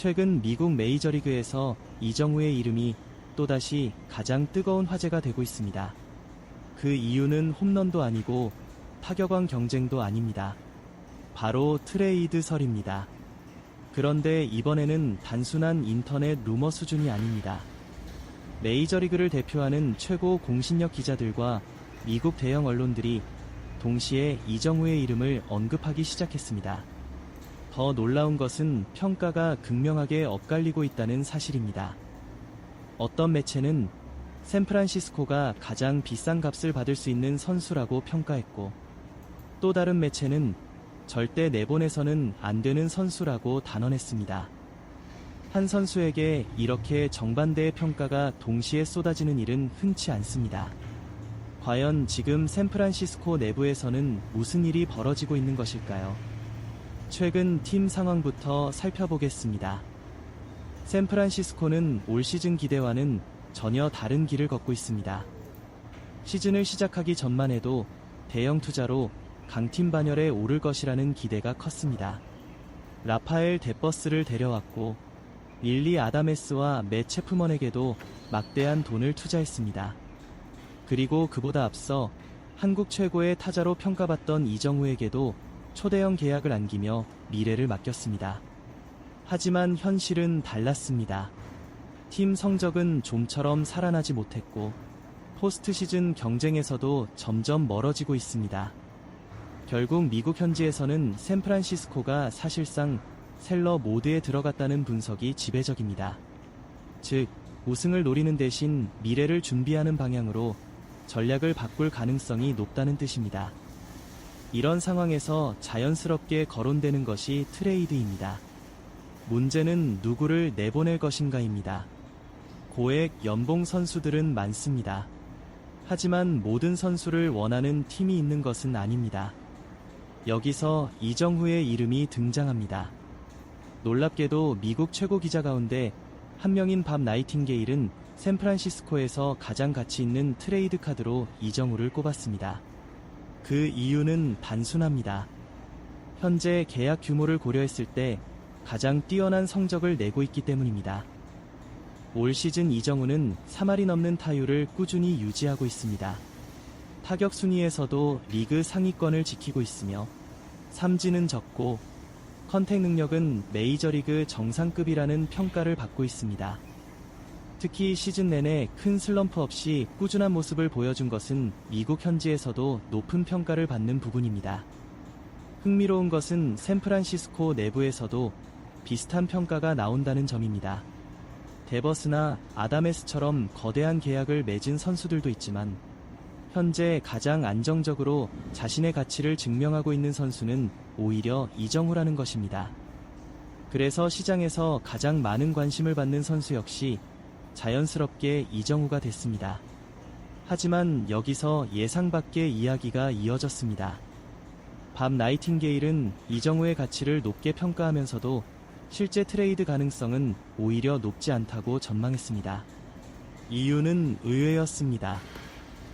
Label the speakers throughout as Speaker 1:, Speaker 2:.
Speaker 1: 최근 미국 메이저리그에서 이정우의 이름이 또다시 가장 뜨거운 화제가 되고 있습니다. 그 이유는 홈런도 아니고 타격왕 경쟁도 아닙니다. 바로 트레이드설입니다. 그런데 이번에는 단순한 인터넷 루머 수준이 아닙니다. 메이저리그를 대표하는 최고 공신력 기자들과 미국 대형 언론들이 동시에 이정우의 이름을 언급하기 시작했습니다. 더 놀라운 것은 평가가 극명하게 엇갈리고 있다는 사실입니다. 어떤 매체는 샌프란시스코가 가장 비싼 값을 받을 수 있는 선수라고 평가했고, 또 다른 매체는 절대 내보내서는 안 되는 선수라고 단언했습니다. 한 선수에게 이렇게 정반대의 평가가 동시에 쏟아지는 일은 흔치 않습니다. 과연 지금 샌프란시스코 내부에서는 무슨 일이 벌어지고 있는 것일까요? 최근 팀 상황부터 살펴보겠습니다. 샌프란시스코는 올 시즌 기대와는 전혀 다른 길을 걷고 있습니다. 시즌을 시작하기 전만 해도 대형 투자로 강팀 반열에 오를 것이라는 기대가 컸습니다. 라파엘 데버스를 데려왔고 릴리 아다메스와 맷 체프먼에게도 막대한 돈을 투자했습니다. 그리고 그보다 앞서 한국 최고의 타자로 평가받던 이정우에게도 초대형 계약을 안기며 미래를 맡겼습니다. 하지만 현실은 달랐습니다. 팀 성적은 좀처럼 살아나지 못했고 포스트 시즌 경쟁에서도 점점 멀어지고 있습니다. 결국 미국 현지에서는 샌프란시스코가 사실상 셀러 모드에 들어갔다는 분석이 지배적입니다. 즉, 우승을 노리는 대신 미래를 준비하는 방향으로 전략을 바꿀 가능성이 높다는 뜻입니다. 이런 상황에서 자연스럽게 거론되는 것이 트레이드입니다. 문제는 누구를 내보낼 것인가입니다. 고액 연봉 선수들은 많습니다. 하지만 모든 선수를 원하는 팀이 있는 것은 아닙니다. 여기서 이정후의 이름이 등장합니다. 놀랍게도 미국 최고 기자 가운데 한 명인 밥 나이팅게일은 샌프란시스코에서 가장 가치 있는 트레이드 카드로 이정후를 꼽았습니다. 그 이유는 단순합니다. 현재 계약 규모를 고려했을 때 가장 뛰어난 성적을 내고 있기 때문입니다. 올 시즌 이정후는 3할이 넘는 타율을 꾸준히 유지하고 있습니다. 타격 순위에서도 리그 상위권을 지키고 있으며 삼진은 적고 컨택 능력은 메이저리그 정상급이라는 평가를 받고 있습니다. 특히 시즌 내내 큰 슬럼프 없이 꾸준한 모습을 보여준 것은 미국 현지에서도 높은 평가를 받는 부분입니다. 흥미로운 것은 샌프란시스코 내부에서도 비슷한 평가가 나온다는 점입니다. 데버스나 아다메스처럼 거대한 계약을 맺은 선수들도 있지만 현재 가장 안정적으로 자신의 가치를 증명하고 있는 선수는 오히려 이정후라는 것입니다. 그래서 시장에서 가장 많은 관심을 받는 선수 역시 자연스럽게 이정후가 됐습니다. 하지만 여기서 예상 밖의 이야기가 이어졌습니다. 밥 나이팅게일은 이정후의 가치를 높게 평가하면서도 실제 트레이드 가능성은 오히려 높지 않다고 전망했습니다. 이유는 의외였습니다.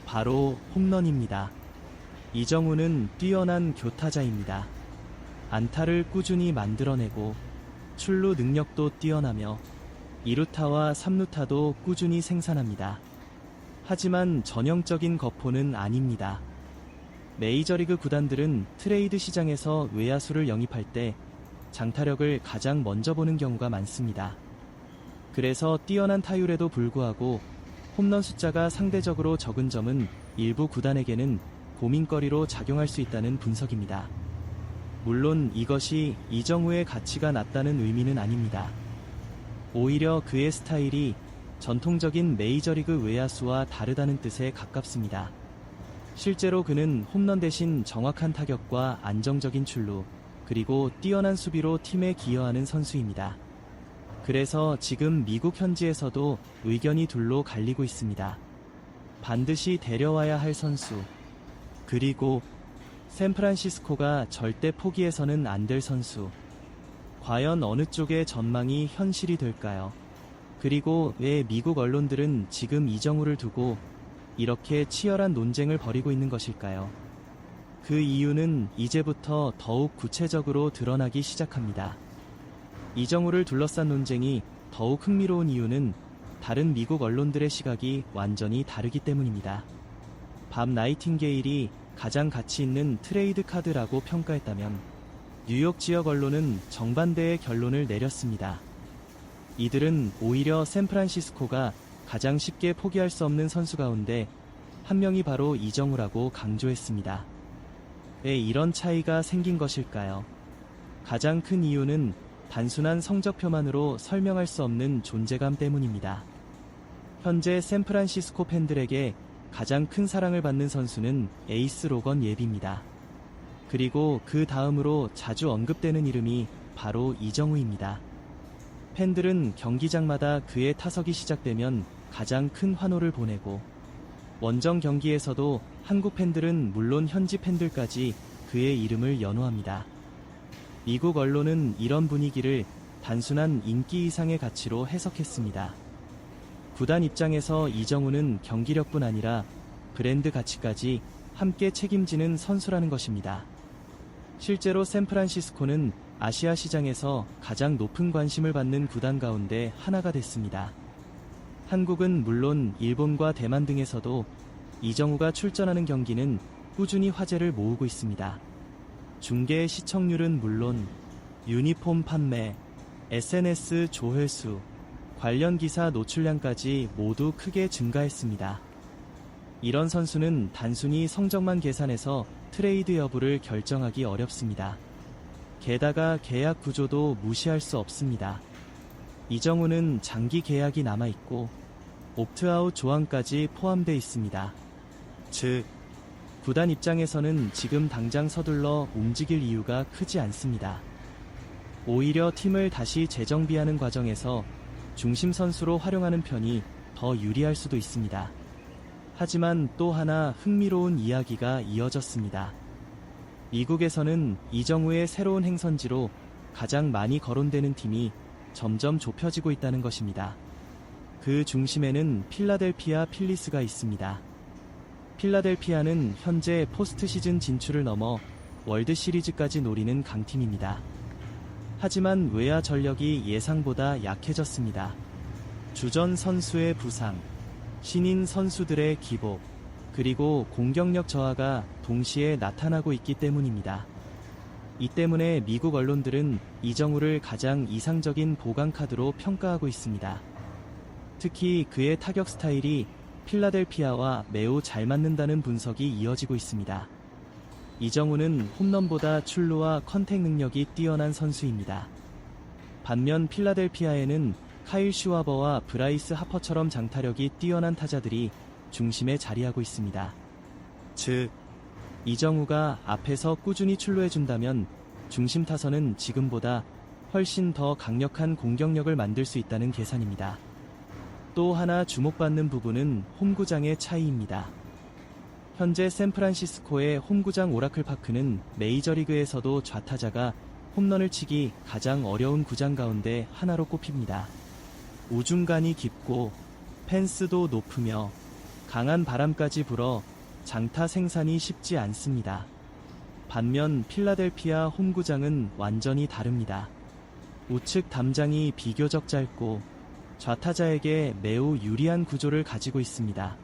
Speaker 1: 바로 홈런입니다. 이정후는 뛰어난 교타자입니다. 안타를 꾸준히 만들어내고 출루 능력도 뛰어나며 2루타와 3루타도 꾸준히 생산합니다. 하지만 전형적인 거포는 아닙니다. 메이저리그 구단들은 트레이드 시장에서 외야수를 영입할 때 장타력을 가장 먼저 보는 경우가 많습니다. 그래서 뛰어난 타율에도 불구하고 홈런 숫자가 상대적으로 적은 점은 일부 구단에게는 고민거리로 작용할 수 있다는 분석입니다. 물론 이것이 이정후의 가치가 낮다는 의미는 아닙니다. 오히려 그의 스타일이 전통적인 메이저리그 외야수와 다르다는 뜻에 가깝습니다. 실제로 그는 홈런 대신 정확한 타격과 안정적인 출루, 그리고 뛰어난 수비로 팀에 기여하는 선수입니다. 그래서 지금 미국 현지에서도 의견이 둘로 갈리고 있습니다. 반드시 데려와야 할 선수, 그리고 샌프란시스코가 절대 포기해서는 안 될 선수. 과연 어느 쪽의 전망이 현실이 될까요? 그리고 왜 미국 언론들은 지금 이정후를 두고 이렇게 치열한 논쟁을 벌이고 있는 것일까요? 그 이유는 이제부터 더욱 구체적으로 드러나기 시작합니다. 이정우를 둘러싼 논쟁이 더욱 흥미로운 이유는 다른 미국 언론들의 시각이 완전히 다르기 때문입니다. 밥 나이팅게일이 가장 가치 있는 트레이드 카드라고 평가했다면 뉴욕 지역 언론은 정반대의 결론을 내렸습니다. 이들은 오히려 샌프란시스코가 가장 쉽게 포기할 수 없는 선수 가운데 한 명이 바로 이정우라고 강조했습니다. 왜 이런 차이가 생긴 것일까요? 가장 큰 이유는 단순한 성적표만으로 설명할 수 없는 존재감 때문입니다. 현재 샌프란시스코 팬들에게 가장 큰 사랑을 받는 선수는 에이스 로건 예비입니다. 그리고 그 다음으로 자주 언급되는 이름이 바로 이정우입니다. 팬들은 경기장마다 그의 타석이 시작되면 가장 큰 환호를 보내고 원정 경기에서도 한국 팬들은 물론 현지 팬들까지 그의 이름을 연호합니다. 미국 언론은 이런 분위기를 단순한 인기 이상의 가치로 해석했습니다. 구단 입장에서 이정우는 경기력뿐 아니라 브랜드 가치까지 함께 책임지는 선수라는 것입니다. 실제로 샌프란시스코는 아시아 시장에서 가장 높은 관심을 받는 구단 가운데 하나가 됐습니다. 한국은 물론 일본과 대만 등에서도 이정우가 출전하는 경기는 꾸준히 화제를 모으고 있습니다. 중계 시청률은 물론 유니폼 판매, SNS 조회수, 관련 기사 노출량까지 모두 크게 증가했습니다. 이런 선수는 단순히 성적만 계산해서 트레이드 여부를 결정하기 어렵습니다. 게다가 계약 구조도 무시할 수 없습니다. 이정우는 장기 계약이 남아있고 옵트아웃 조항까지 포함되어 있습니다. 즉, 구단 입장에서는 지금 당장 서둘러 움직일 이유가 크지 않습니다. 오히려 팀을 다시 재정비하는 과정에서 중심 선수로 활용하는 편이 더 유리할 수도 있습니다. 하지만 또 하나 흥미로운 이야기가 이어졌습니다. 미국에서는 이정우의 새로운 행선지로 가장 많이 거론되는 팀이 점점 좁혀지고 있다는 것입니다. 그 중심에는 필라델피아 필리스가 있습니다. 필라델피아는 현재 포스트 시즌 진출을 넘어 월드 시리즈까지 노리는 강팀입니다. 하지만 외야 전력이 예상보다 약해졌습니다. 주전 선수의 부상, 신인 선수들의 기복, 그리고 공격력 저하가 동시에 나타나고 있기 때문입니다. 이 때문에 미국 언론들은 이정우를 가장 이상적인 보강 카드로 평가하고 있습니다. 특히 그의 타격 스타일이 필라델피아와 매우 잘 맞는다는 분석이 이어지고 있습니다. 이정우는 홈런보다 출루와 컨택 능력이 뛰어난 선수입니다. 반면 필라델피아에는 카일 슈와버와 브라이스 하퍼처럼 장타력이 뛰어난 타자들이 중심에 자리하고 있습니다. 즉, 이정우가 앞에서 꾸준히 출루해준다면 중심 타선은 지금보다 훨씬 더 강력한 공격력을 만들 수 있다는 계산입니다. 또 하나 주목받는 부분은 홈구장의 차이입니다. 현재 샌프란시스코의 홈구장 오라클 파크는 메이저리그에서도 좌타자가 홈런을 치기 가장 어려운 구장 가운데 하나로 꼽힙니다. 우중간이 깊고 펜스도 높으며 강한 바람까지 불어 장타 생산이 쉽지 않습니다. 반면 필라델피아 홈구장은 완전히 다릅니다. 우측 담장이 비교적 짧고 좌타자에게 매우 유리한 구조를 가지고 있습니다.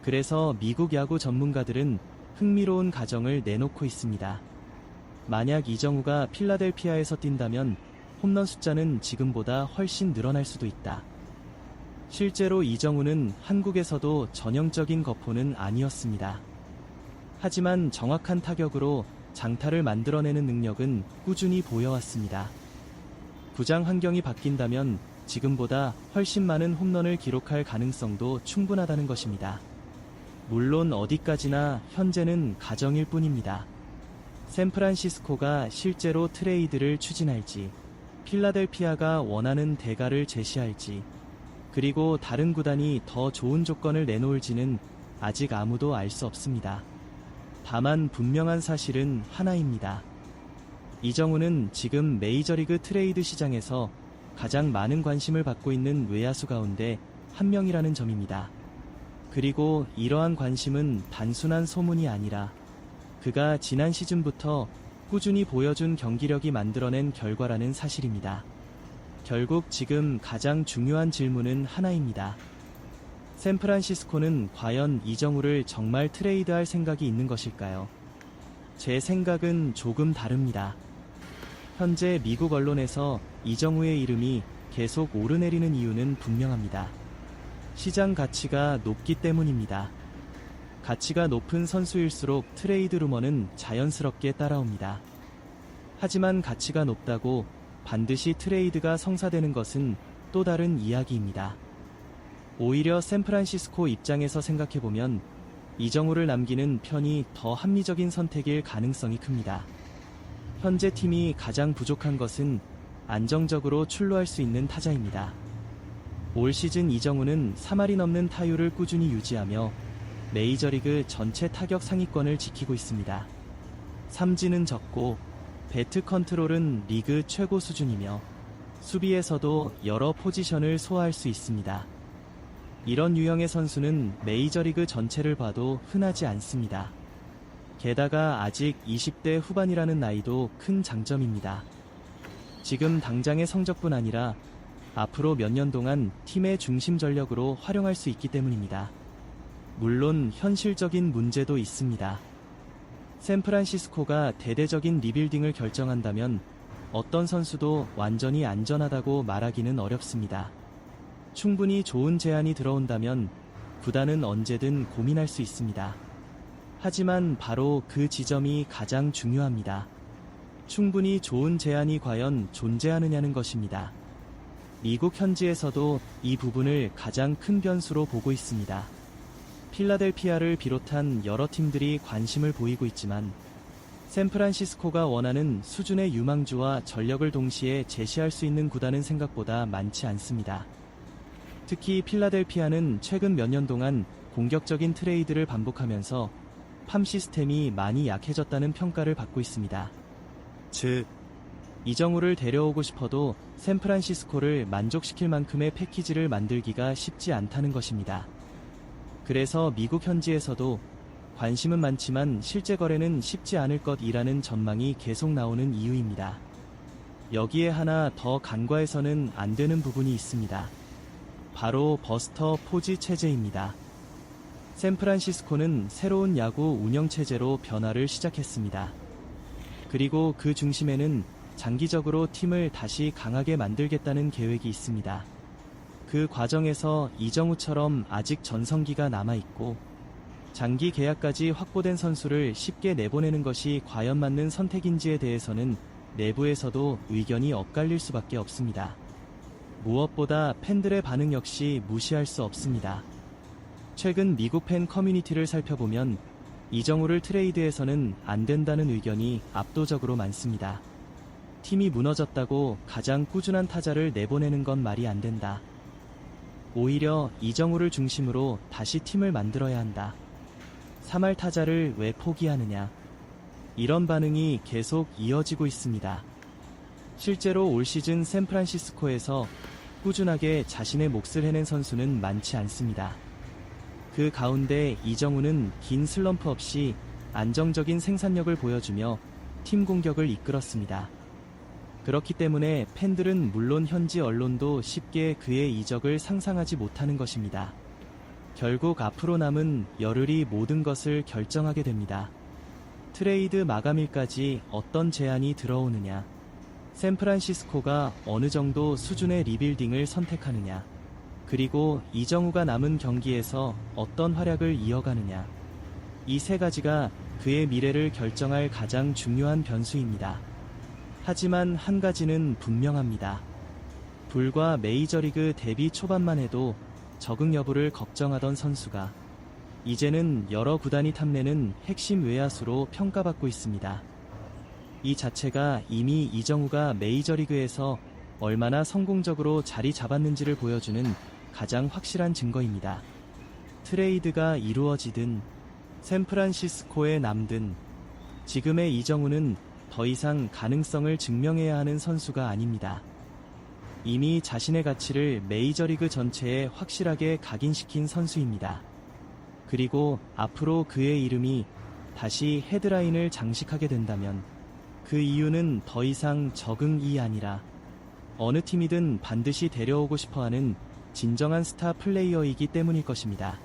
Speaker 1: 그래서 미국 야구 전문가들은 흥미로운 가정을 내놓고 있습니다. 만약 이정우가 필라델피아에서 뛴다면 홈런 숫자는 지금보다 훨씬 늘어날 수도 있다. 실제로 이정우는 한국에서도 전형적인 거포는 아니었습니다. 하지만 정확한 타격으로 장타를 만들어내는 능력은 꾸준히 보여왔습니다. 구장 환경이 바뀐다면 지금보다 훨씬 많은 홈런을 기록할 가능성도 충분하다는 것입니다. 물론 어디까지나 현재는 가정일 뿐입니다. 샌프란시스코가 실제로 트레이드를 추진할지, 필라델피아가 원하는 대가를 제시할지, 그리고 다른 구단이 더 좋은 조건을 내놓을지는 아직 아무도 알 수 없습니다. 다만 분명한 사실은 하나입니다. 이정우는 지금 메이저리그 트레이드 시장에서 가장 많은 관심을 받고 있는 외야수 가운데 한 명이라는 점입니다. 그리고 이러한 관심은 단순한 소문이 아니라 그가 지난 시즌부터 꾸준히 보여준 경기력이 만들어낸 결과라는 사실입니다. 결국 지금 가장 중요한 질문은 하나입니다. 샌프란시스코는 과연 이정우를 정말 트레이드할 생각이 있는 것일까요? 제 생각은 조금 다릅니다. 현재 미국 언론에서 이정우의 이름이 계속 오르내리는 이유는 분명합니다. 시장 가치가 높기 때문입니다. 가치가 높은 선수일수록 트레이드 루머는 자연스럽게 따라옵니다. 하지만 가치가 높다고 반드시 트레이드가 성사되는 것은 또 다른 이야기입니다. 오히려 샌프란시스코 입장에서 생각해보면 이정우를 남기는 편이 더 합리적인 선택일 가능성이 큽니다. 현재 팀이 가장 부족한 것은 안정적으로 출루할 수 있는 타자입니다. 올 시즌 이정우는 3할이 넘는 타율을 꾸준히 유지하며 메이저리그 전체 타격 상위권을 지키고 있습니다. 삼진은 적고 배트 컨트롤은 리그 최고 수준이며 수비에서도 여러 포지션을 소화할 수 있습니다. 이런 유형의 선수는 메이저리그 전체를 봐도 흔하지 않습니다. 게다가 아직 20대 후반이라는 나이도 큰 장점입니다. 지금 당장의 성적뿐 아니라 앞으로 몇 년 동안 팀의 중심 전력으로 활용할 수 있기 때문입니다. 물론 현실적인 문제도 있습니다. 샌프란시스코가 대대적인 리빌딩을 결정한다면 어떤 선수도 완전히 안전하다고 말하기는 어렵습니다. 충분히 좋은 제안이 들어온다면 구단은 언제든 고민할 수 있습니다. 하지만 바로 그 지점이 가장 중요합니다. 충분히 좋은 제안이 과연 존재하느냐는 것입니다. 미국 현지에서도 이 부분을 가장 큰 변수로 보고 있습니다. 필라델피아를 비롯한 여러 팀들이 관심을 보이고 있지만 샌프란시스코가 원하는 수준의 유망주와 전력을 동시에 제시할 수 있는 구단은 생각보다 많지 않습니다. 특히 필라델피아는 최근 몇 년 동안 공격적인 트레이드를 반복하면서 팜 시스템이 많이 약해졌다는 평가를 받고 있습니다. 즉, 이정우를 데려오고 싶어도 샌프란시스코를 만족시킬 만큼의 패키지를 만들기가 쉽지 않다는 것입니다. 그래서 미국 현지에서도 관심은 많지만 실제 거래는 쉽지 않을 것이라는 전망이 계속 나오는 이유입니다. 여기에 하나 더 간과해서는 안 되는 부분이 있습니다. 바로 버스터 포지 체제입니다. 샌프란시스코는 새로운 야구 운영 체제로 변화를 시작했습니다. 그리고 그 중심에는 장기적으로 팀을 다시 강하게 만들겠다는 계획이 있습니다. 그 과정에서 이정우처럼 아직 전성기가 남아있고 장기 계약까지 확보된 선수를 쉽게 내보내는 것이 과연 맞는 선택인지에 대해서는 내부에서도 의견이 엇갈릴 수밖에 없습니다. 무엇보다 팬들의 반응 역시 무시할 수 없습니다. 최근 미국 팬 커뮤니티를 살펴보면 이정우를 트레이드해서는 안 된다는 의견이 압도적으로 많습니다. 팀이 무너졌다고 가장 꾸준한 타자를 내보내는 건 말이 안 된다. 오히려 이정우를 중심으로 다시 팀을 만들어야 한다. 3할 타자를 왜 포기하느냐. 이런 반응이 계속 이어지고 있습니다. 실제로 올 시즌 샌프란시스코에서 꾸준하게 자신의 몫을 해낸 선수는 많지 않습니다. 그 가운데 이정우는 긴 슬럼프 없이 안정적인 생산력을 보여주며 팀 공격을 이끌었습니다. 그렇기 때문에 팬들은 물론 현지 언론도 쉽게 그의 이적을 상상하지 못하는 것입니다. 결국 앞으로 남은 열흘이 모든 것을 결정하게 됩니다. 트레이드 마감일까지 어떤 제안이 들어오느냐, 샌프란시스코가 어느 정도 수준의 리빌딩을 선택하느냐, 그리고 이정우가 남은 경기에서 어떤 활약을 이어가느냐, 이 세 가지가 그의 미래를 결정할 가장 중요한 변수입니다. 하지만 한 가지는 분명합니다. 불과 메이저리그 데뷔 초반만 해도 적응 여부를 걱정하던 선수가 이제는 여러 구단이 탐내는 핵심 외야수로 평가받고 있습니다. 이 자체가 이미 이정우가 메이저리그에서 얼마나 성공적으로 자리 잡았는지를 보여주는 가장 확실한 증거입니다. 트레이드가 이루어지든 샌프란시스코에 남든 지금의 이정우는 더 이상 가능성을 증명해야 하는 선수가 아닙니다. 이미 자신의 가치를 메이저리그 전체에 확실하게 각인시킨 선수입니다. 그리고 앞으로 그의 이름이 다시 헤드라인을 장식하게 된다면 그 이유는 더 이상 적응이 아니라 어느 팀이든 반드시 데려오고 싶어하는 진정한 스타 플레이어이기 때문일 것입니다.